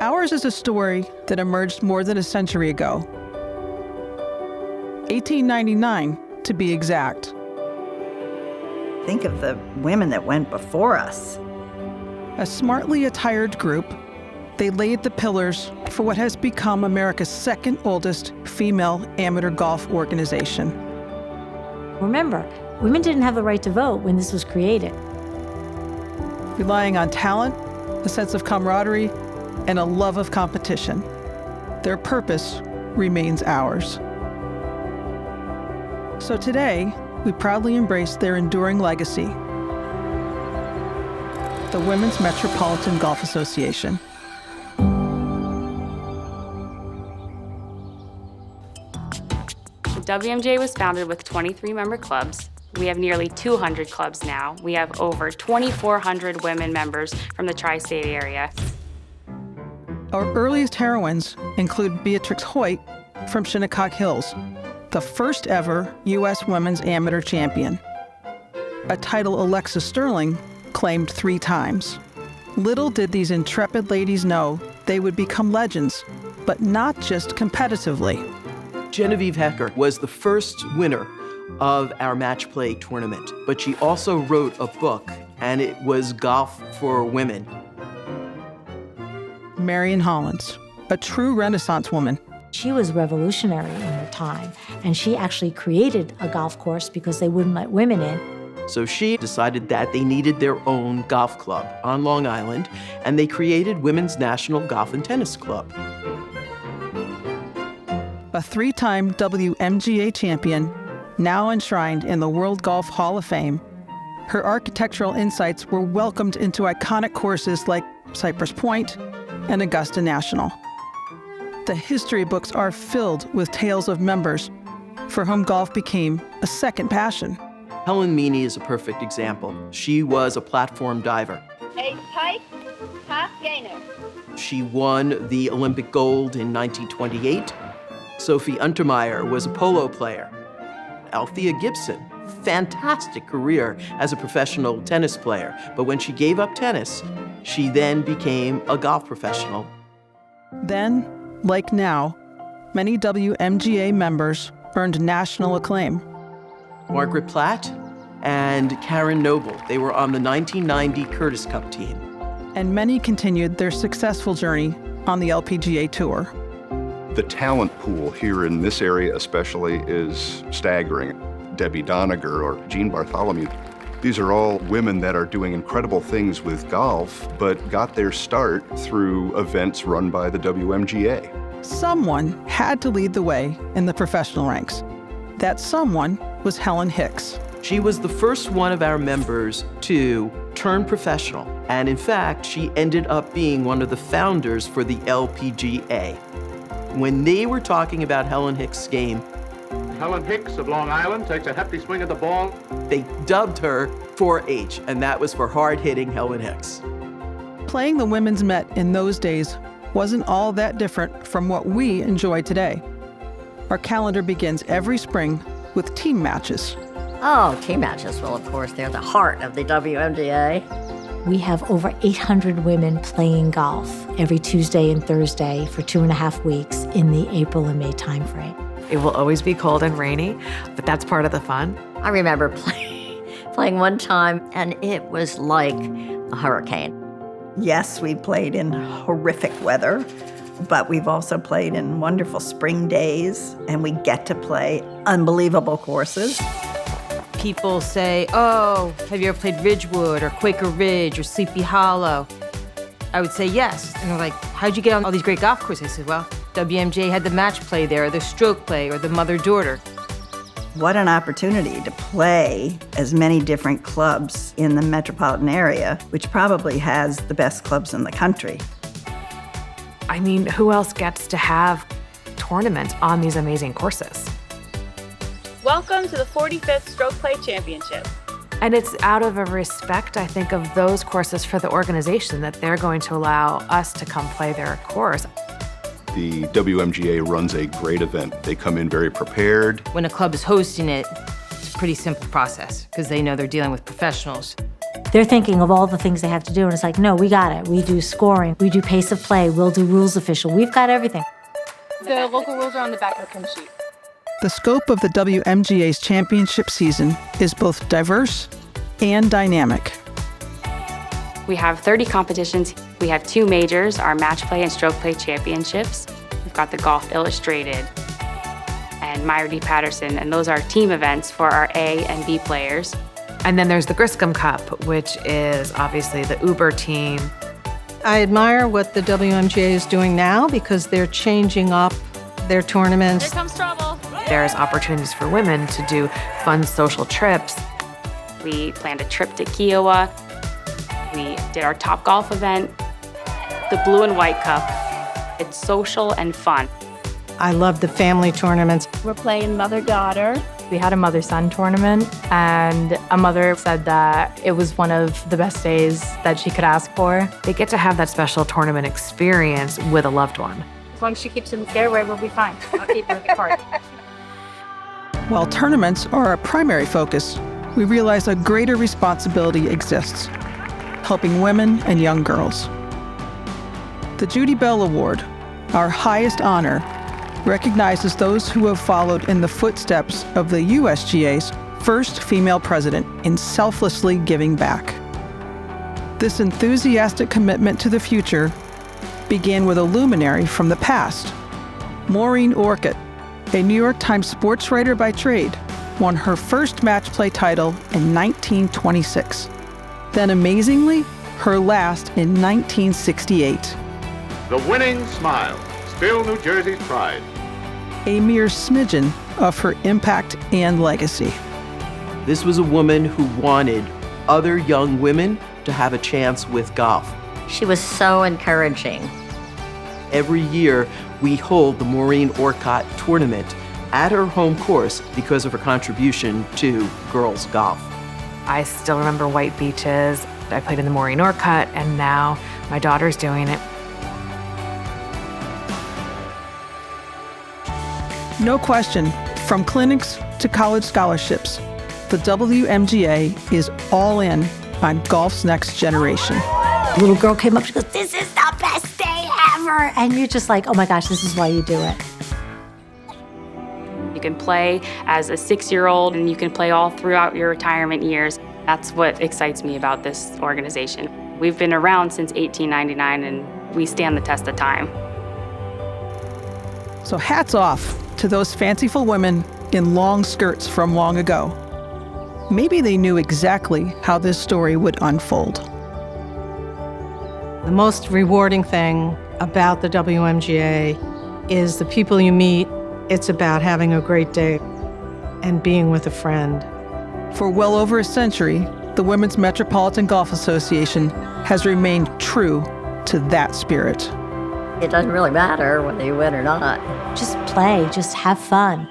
Ours is a story that emerged more than a century ago. 1899, to be exact. Think of the women that went before us. A smartly attired group, they laid the pillars for what has become America's second oldest female amateur golf organization. Remember, women didn't have the right to vote when this was created. Relying on talent, a sense of camaraderie, and a love of competition, their purpose remains ours. So today, we proudly embrace their enduring legacy, the Women's Metropolitan Golf Association. The WMGA was founded with 23 member clubs. We have nearly 200 clubs now. We have over 2,400 women members from the tri-state area. Our earliest heroines include Beatrix Hoyt from Shinnecock Hills, the first ever U.S. Women's Amateur Champion, a title Alexa Sterling claimed 3 times. Little did these intrepid ladies know they would become legends, but not just competitively. Genevieve Hecker was the first winner of our match play tournament, but she also wrote a book, and it was Golf for Women. Marion Hollins, a true Renaissance woman. She was revolutionary in her time, and she actually created a golf course because they wouldn't let women in. So she decided that they needed their own golf club on Long Island, and they created Women's National Golf and Tennis Club. A 3-time WMGA champion, now enshrined in the World Golf Hall of Fame, her architectural insights were welcomed into iconic courses like Cypress Point and Augusta National. The history books are filled with tales of members for whom golf became a second passion. Helen Meany is a perfect example. She was a platform diver. A pike, half gainer. She won the Olympic gold in 1928. Sophie Untermeyer was a polo player. Althea Gibson, fantastic career as a professional tennis player. But when she gave up tennis, she then became a golf professional. Then, like now, many WMGA members earned national acclaim. Margaret Platt and Karen Noble, they were on the 1990 Curtis Cup team. And many continued their successful journey on the LPGA Tour. The talent pool here in this area especially is staggering. Debbie Doniger or Jean Bartholomew, these are all women that are doing incredible things with golf, but got their start through events run by the WMGA. Someone had to lead the way in the professional ranks. That someone was Helen Hicks. She was the first one of our members to turn professional, and in fact, she ended up being one of the founders for the LPGA. When they were talking about Helen Hicks' game, Helen Hicks of Long Island takes a hefty swing at the ball. They dubbed her 4H, and that was for hard-hitting Helen Hicks. Playing the women's Met in those days wasn't all that different from what we enjoy today. Our calendar begins every spring with team matches. Oh, team matches. Well, of course, they're the heart of the WMGA. We have over 800 women playing golf every Tuesday and Thursday for 2.5 weeks in the April and May timeframe. It will always be cold and rainy, but that's part of the fun. I remember playing one time, and it was like a hurricane. Yes, we played in horrific weather, but we've also played in wonderful spring days, and we get to play unbelievable courses. People say, oh, have you ever played Ridgewood or Quaker Ridge or Sleepy Hollow? I would say yes. And they're like, how'd you get on all these great golf courses? I said, well, WMGA had the match play there, or the stroke play, or the mother-daughter. What an opportunity to play as many different clubs in the metropolitan area, which probably has the best clubs in the country. I mean, who else gets to have tournaments on these amazing courses? Welcome to the 45th Stroke Play Championship. And it's out of a respect, I think, of those courses for the organization that they're going to allow us to come play their course. The WMGA runs a great event. They come in very prepared. When a club is hosting it, it's a pretty simple process because they know they're dealing with professionals. They're thinking of all the things they have to do, and it's like, no, we got it. We do scoring, we do pace of play, we'll do rules official. We've got everything. The local rules are on the back of the pin sheet. The scope of the WMGA's championship season is both diverse and dynamic. We have 30 competitions. We have 2 majors, our match play and stroke play championships. We've got the Golf Illustrated and Myra D. Patterson, and those are team events for our A and B players. And then there's the Griscom Cup, which is obviously the Uber team. I admire what the WMGA is doing now because they're changing up their tournaments. Here comes trouble. There's opportunities for women to do fun social trips. We planned a trip to Kiowa. We did our Top Golf event, the Blue and White Cup. It's social and fun. I love the family tournaments. We're playing mother-daughter. We had a mother-son tournament, and a mother said that it was one of the best days that she could ask for. They get to have that special tournament experience with a loved one. As long as she keeps in the fairway, we'll be fine. I'll keep her at the cart. While tournaments are our primary focus, we realize a greater responsibility exists, helping women and young girls. The Judy Bell Award, our highest honor, recognizes those who have followed in the footsteps of the USGA's first female president in selflessly giving back. This enthusiastic commitment to the future began with a luminary from the past. Maureen Orcutt, a New York Times sports writer by trade, won her first match play title in 1926. Then amazingly, her last in 1968. The winning smile, still New Jersey's pride. A mere smidgen of her impact and legacy. This was a woman who wanted other young women to have a chance with golf. She was so encouraging. Every year, we hold the Maureen Orcutt tournament at her home course because of her contribution to girls golf. I still remember white beaches. I played in the Maureen Orcutt, and now my daughter's doing it. No question, from clinics to college scholarships, the WMGA is all in on golf's next generation. A little girl came up, she goes, "This is the best day ever." And you're just like, oh my gosh, this is why you do it. You can play as a 6-year-old, and you can play all throughout your retirement years. That's what excites me about this organization. We've been around since 1899, and we stand the test of time. So hats off to those fanciful women in long skirts from long ago. Maybe they knew exactly how this story would unfold. The most rewarding thing about the WMGA is the people you meet. It's about having a great day and being with a friend. For well over a century, the Women's Metropolitan Golf Association has remained true to that spirit. It doesn't really matter whether you win or not. Just play, just have fun.